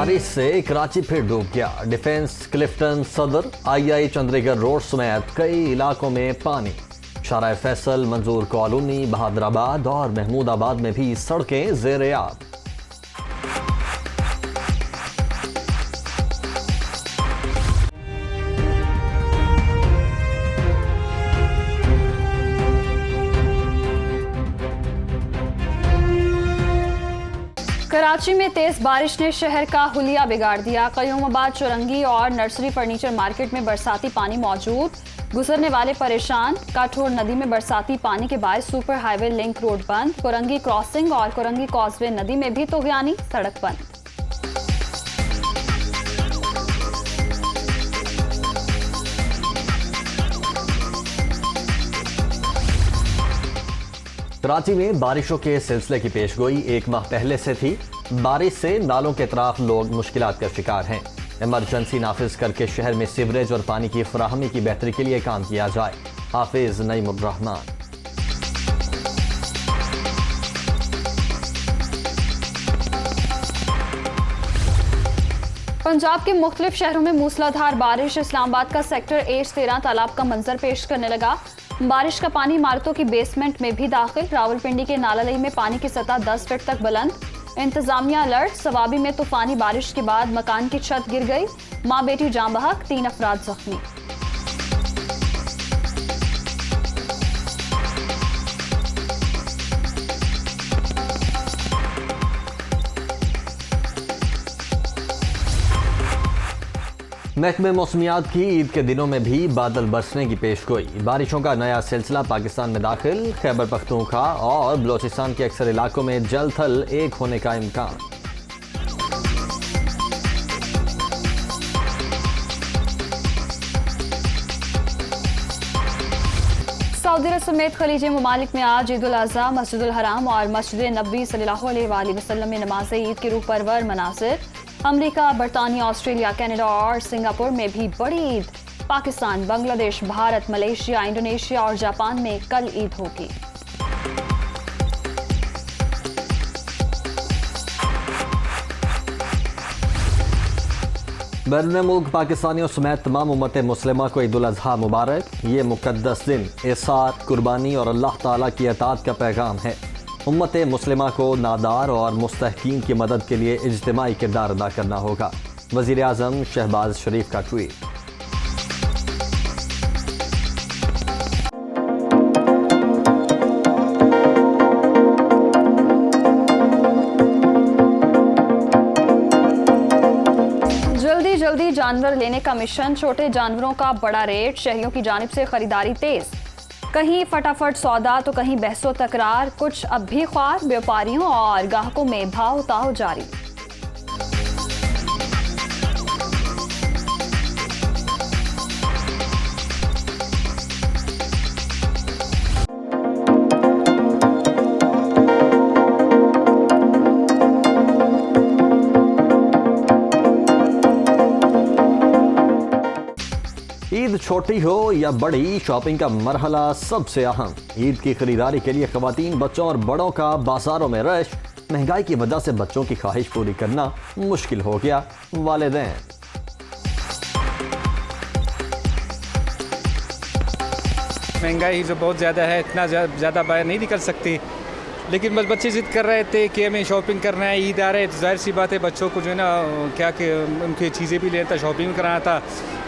बारिश से कराची फिर डूब गया। डिफेंस, क्लिफ्टन, सदर, आई चंद्रीगढ़ रोड समेत कई इलाकों में पानी। शारा फैसल, मंजूर कॉलोनी, बहादुराबाद और महमूदाबाद में भी सड़कें ज़ेर-ए-आब। कराची में तेज बारिश ने शहर का हुलिया बिगाड़ दिया। कयूमाबाद, चौरंगी और नर्सरी फर्नीचर मार्केट में बरसाती पानी मौजूद, गुजरने वाले परेशान। काठोर नदी में बरसाती पानी के बायस सुपर हाईवे लिंक रोड बंद। कोरंगी क्रॉसिंग और कोरंगी कॉजवे नदी में भी तूफानी सड़क बंद। कराची में बारिशों के सिलसिले की पेशगोई एक माह पहले से थी। बारिश से नालों के अतराफ लोग मुश्किलात का शिकार हैं। इमरजेंसी नाफिज करके शहर में सीवरेज और पानी की फराहमी की बेहतरी के लिए काम किया जाए। हाफिज नईमुर रहमान। पंजाब के मुख्तलिफ शहरों में मूसलाधार बारिश। इस्लामाबाद का सेक्टर 8-13 तालाब का मंजर पेश करने लगा। बारिश का पानी इमारतों की बेसमेंट में भी दाखिल। रावलपिंडी के नालालई में पानी की सतह 10 फीट तक बुलंद। इंतजामिया अलर्ट। सवाबी में तूफानी बारिश के बाद मकान की छत गिर गई। मां बेटी जाँ बहक, 3 अफराद जख्मी। महकमे मौसमियात की ईद के दिनों में भी बादल बरसने की पेशगोई। बारिशों का नया सिलसिला पाकिस्तान में दाखिल। खैबर पख्तूनख्वा और बलोचिस्तान के अक्सर इलाकों में जल थल एक होने का इम्कान। सऊदी अरब समेत खलीजी ममालिक में आज ईद उल अज़हा मस्जिदुल हराम और मस्जिद नबवी सल्लल्लाहु अलैहि वसल्लम में नमाज ईद के रूह परवर मनासिर। अमेरिका, बरतानिया, ऑस्ट्रेलिया, कनाडा और सिंगापुर में भी बड़ी ईद। पाकिस्तान, बांग्लादेश, भारत, मलेशिया, इंडोनेशिया और जापान में कल ईद होगी। बैरून मुल्क पाकिस्तानियों समेत तमाम उम्मत मुस्लिमा को ईद उल अज़हा मुबारक। ये मुकद्दस दिन इसार, कुर्बानी और अल्लाह ताला की अताअत का पैगाम है। उम्मत मुस्लिमा को नादार और मुस्तहकीन की मदद के लिए इज्तिमाई किरदार अदा करना होगा। वज़ीर आज़म शहबाज शरीफ का ट्वीट। जल्दी जल्दी जानवर लेने का मिशन। छोटे जानवरों का बड़ा रेट। शहरियों की जानिब से खरीदारी तेज। कहीं फटाफट सौदा तो कहीं बहसो तकरार। कुछ अब भी ख्वार। व्यापारियों और ग्राहकों में भाव ताव जारी। ईद छोटी हो या बड़ी, शॉपिंग का मरहला सबसे अहम। ईद की खरीदारी के लिए खवातीन, बच्चों और बड़ों का बाजारों में रश। महंगाई की वजह से बच्चों की ख्वाहिश पूरी करना मुश्किल हो गया। वालिदैन महंगाई जो बहुत ज़्यादा है, इतना ज़्यादा बाहर नहीं निकल सकती, लेकिन बस बच्चे ज़िद कर रहे थे कि हमें शॉपिंग करना है, ईद आ रहा है, तो जाहिर सी बात है बच्चों को जो है ना क्या कि उनकी चीज़ें भी लेना था, शॉपिंग कराना था।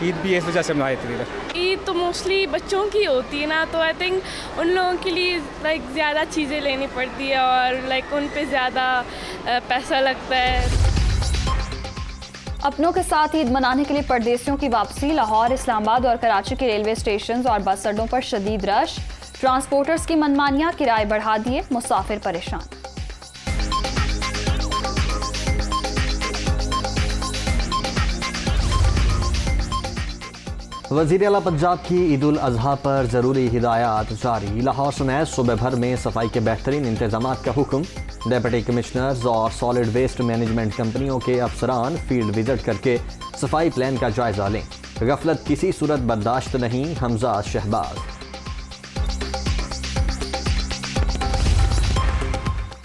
ईद भी इस वजह से मनाई थी। ईद तो मोस्टली बच्चों की होती है ना, तो आई थिंक उन लोगों के लिए लाइक ज़्यादा चीज़ें लेनी पड़ती है और लाइक उन पे ज़्यादा पैसा लगता है। अपनों के साथ ईद मनाने के लिए परदेसियों की वापसी। लाहौर, इस्लामाबाद और कराची के रेलवे स्टेशन और बस अड्डों पर शदीद रश। ट्रांसपोर्टर्स की मनमानियां, किराए बढ़ा दिए, मुसाफिर परेशान। वज़ीर आला पंजाब की ईद उल अज़हा पर ज़रूरी हिदायत जारी। लाहौर समेत सूबे भर में सफाई के बेहतरीन इंतजाम का हुक्म। डिप्टी कमिश्नर्स और सॉलिड वेस्ट मैनेजमेंट कंपनियों के अफसरान फील्ड विजिट करके सफाई प्लान का जायजा लें। गफलत किसी सूरत बर्दाश्त नहीं। हमजा शहबाज।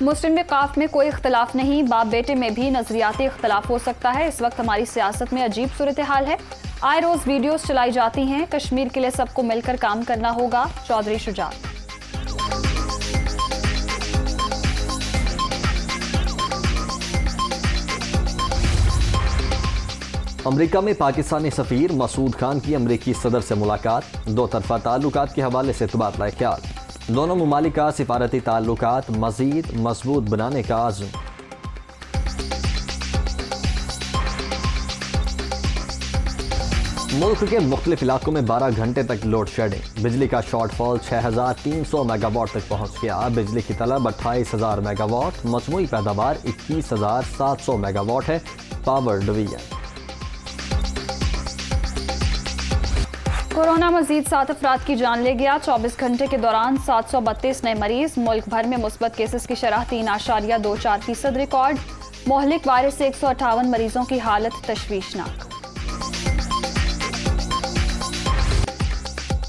मुस्लिम वकाफ में कोई इख्तलाफ नहीं, बाप बेटे में भी नजरियाती इख्तलाफ हो सकता है। इस वक्त हमारी सियासत में अजीब सूरत हाल है। आए रोज वीडियोस चलाई जाती हैं। कश्मीर के लिए सबको मिलकर काम करना होगा, चौधरी शुजात। अमेरिका में पाकिस्तानी सफीर मसूद खान की अमेरिकी सदर से मुलाकात, दो तरफा ताल्लुकात के हवाले से तबादला ख्याल। दोनों मुमालिक का सिफारती ताल्लुकात मजीद मजबूत बनाने का आज़म। मुल्क के मुख्तलिफ इलाकों में 12 घंटे तक लोड शेडिंग, बिजली का शॉर्टफॉल 6300 मेगावाट तक पहुंच गया। बिजली की तलब 28,000 मेगावाट, मजमूई पैदावार 21,700 मेगावाट है। Power division. कोरोना मजीद 7 अफराद की जान ले गया। 24 घंटे के दौरान 732 नए मरीज। मुल्क भर में मुस्बत केसेस की शरह 3.24% रिकॉर्ड। मोहलिक वायरस से 158 मरीजों की हालत तशवीशनाक।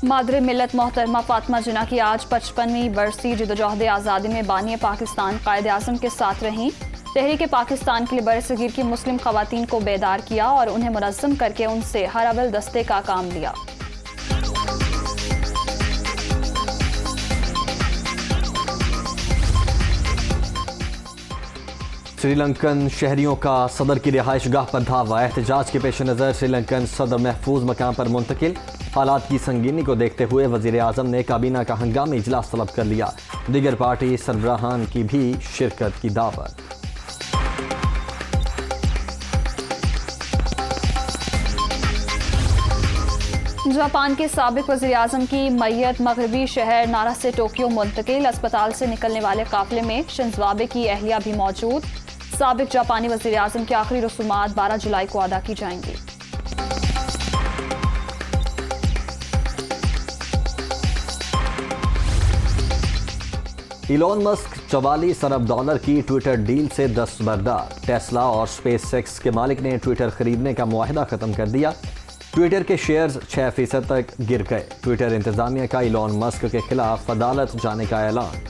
मादरे मिल्लत मोहतरमा फातिमा जिन्ना की आज 55वीं बरसी जिदोजहद आज़ादी में बानी पाकिस्तान कायद आज़म के साथ रहीं। तहरीक पाकिस्तान के लिए बरसगीर की मुस्लिम खवातीन को बेदार किया और उन्हें मुनज़्ज़म करके उनसे हर अवल दस्ते का काम लिया। श्रीलंकन शहरियों का सदर की रिहाइश गाह पर धावा। एहतजाज के पेश नज़र श्रीलंकन सदर महफूज मकाम पर मुंतकिल। हालात की संगीनी को देखते हुए वज़ीर आज़म ने काबीना का हंगामी इजलास तलब कर लिया। दीगर पार्टी सरबराहान की भी शिरकत की दावत। जापान के साबिक वज़ीर आज़म की मैयत मगरबी शहर नारा से टोक्यो मुंतकिल। अस्पताल से निकलने वाले काफिले में शिंज़ो आबे की अहलिया भी मौजूद। साबिक जापानी वज़ीर आज़म की आखिरी रसूमात 12 जुलाई को अदा की जाएंगी। इलॉन मस्क 44 अरब डॉलर की ट्विटर डील से दस्तबरदार। टेस्ला और स्पेसएक्स के मालिक ने ट्विटर खरीदने का मुआहिदा खत्म कर दिया। ट्विटर के शेयर्स 6% तक गिर गए। ट्विटर इंतजामिया का इलॉन मस्क के खिलाफ अदालत जाने का ऐलान।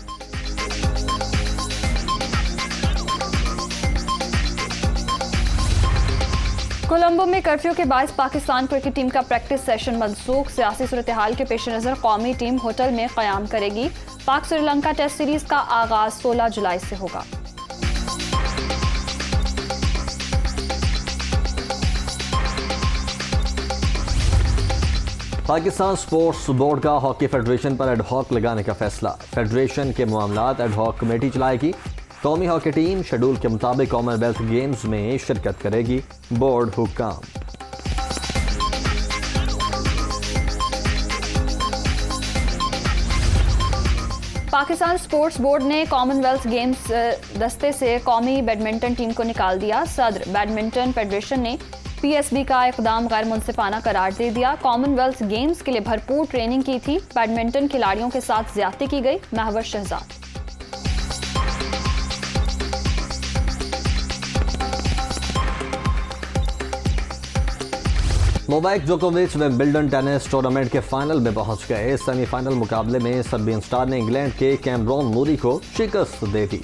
कोलंबो में कर्फ्यू के बायस पाकिस्तान क्रिकेट टीम का प्रैक्टिस सेशन मनसूख। सियासी सूरत हाल के पेश नज़र कौमी टीम होटल में क़याम करेगी। पाक श्रीलंका टेस्ट सीरीज का आगाज 16 जुलाई से होगा। पाकिस्तान स्पोर्ट्स बोर्ड का हॉकी फेडरेशन पर एडहॉक लगाने का फैसला। फेडरेशन के मामलात एडहॉक कमेटी चलाएगी। कौमी हॉकी टीम शेड्यूल के मुताबिक कॉमनवेल्थ गेम्स में शिरकत करेगी। बोर्ड हुक्काम। पाकिस्तान स्पोर्ट्स बोर्ड ने कॉमनवेल्थ गेम्स दस्ते से कौमी बैडमिंटन टीम को निकाल दिया। सदर बैडमिंटन फेडरेशन ने पीएसबी का इकदाम गैर मुनसिफाना करार दे दिया। कॉमनवेल्थ गेम्स के लिए भरपूर ट्रेनिंग की थी। बैडमिंटन खिलाड़ियों के साथ ज्यादती की गई। महवर शहजाद। नोवाक जोकोविच विंबलडन टेनिस टूर्नामेंट के फाइनल में पहुंच गए। सेमीफाइनल मुकाबले में सर्बियन स्टार ने इंग्लैंड के कैमरॉन मूरी को शिकस्त दे दी।